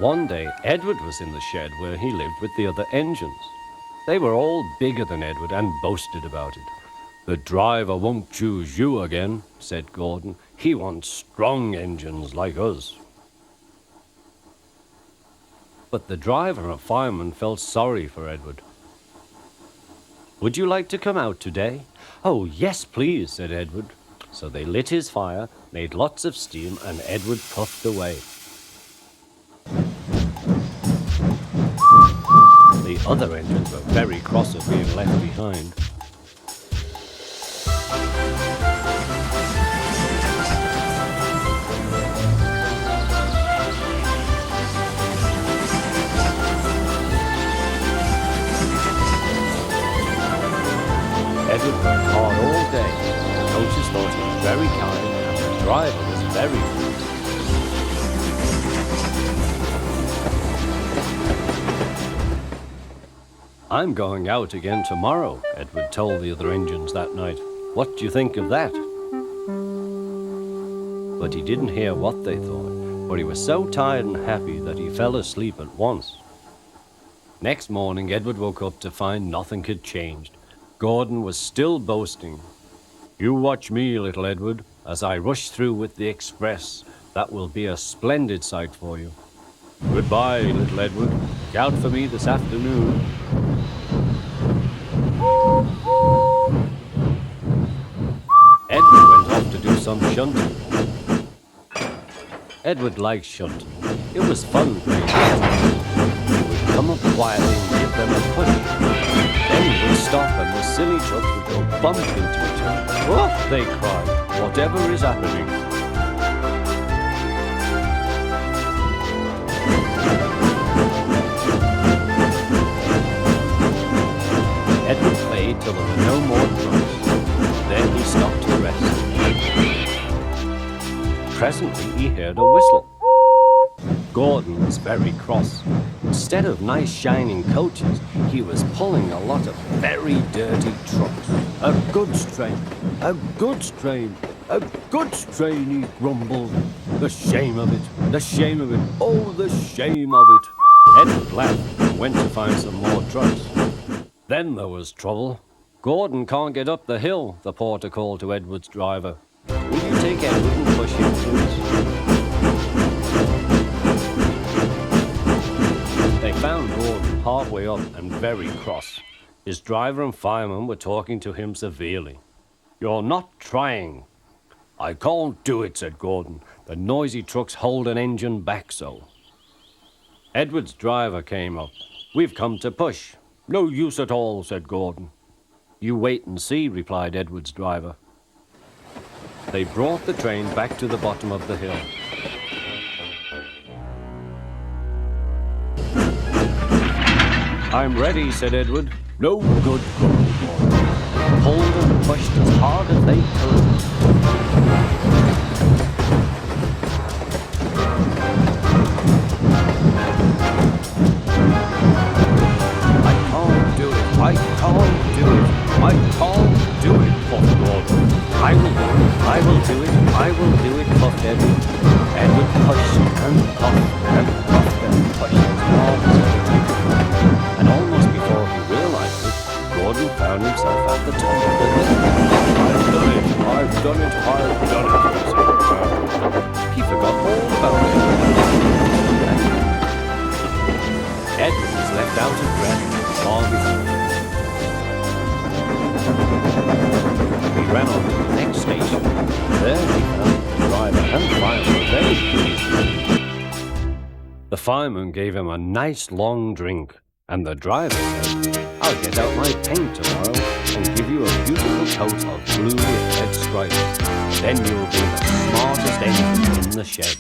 One day, Edward was in the shed where he lived with the other engines. They were all bigger than Edward and boasted about it. "The driver won't choose you again," said Gordon. "He wants strong engines like us." But the driver and fireman felt sorry for Edward. "Would you like to come out today?" "Oh, yes, please," said Edward. So they lit his fire, made lots of steam, and Edward puffed away. The other engines were very cross at being left behind. Edward worked hard all day. The coaches thought he was very kind, and the driver was very good. "I'm going out again tomorrow," Edward told the other engines that night. "What do you think of that?" But he didn't hear what they thought, for he was so tired and happy that he fell asleep at once. Next morning, Edward woke up to find nothing had changed. Gordon was still boasting. "You watch me, little Edward, as I rush through with the express. That will be a splendid sight for you. Goodbye, little Edward. Look out for me this afternoon." Edward went off to do some shunting. Edward liked shunting. It was fun playing shunting. He would come up quietly and give them a push. Then he would stop and the silly trucks would go bump into each other. "Oh!" they cried. "Whatever is happening?" Edward played till there were no more trucks. Then he stopped to rest. Presently he heard a whistle. Gordon was very cross. Instead of nice shining coaches, he was pulling a lot of very dirty trucks. "A goods train, a goods train, a goods train," he grumbled. "The shame of it, the shame of it, oh, the shame of it." Edward laughed and went to find some more trucks. Then there was trouble. "Gordon can't get up the hill," the porter called to Edward's driver. "Will you take Edward and push him, please?" They found Gordon halfway up and very cross. His driver and fireman were talking to him severely. "You're not trying." "I can't do it," said Gordon. "The noisy trucks hold an engine back so." Edward's driver came up. "We've come to push." "No use at all," said Gordon. "You wait and see," replied Edward's driver. They brought the train back to the bottom of the hill. "I'm ready," said Edward. "No good," grumbled Gordon. Pulled and pushed as hard as they could. "I can't do it, I can't do it, I can't do it," puffed Gordon. "I will do it, I will do it, I will do it," puffed Edward. Edward pushed and puffed and puffed and pushed as hard as he could. And almost before he realized it, Gordon found himself at the top of the hill. "I've done it, I've done it, I've done it," he said. He forgot all about it. Edward was left out of breath far behind. He ran on to the next station. There he found the driver and fireman very pleased. The fireman gave him a nice long drink, and the driver said, "I'll get out my paint tomorrow and give you a beautiful coat of blue with red stripes. Then you'll be the smartest engine in the shed."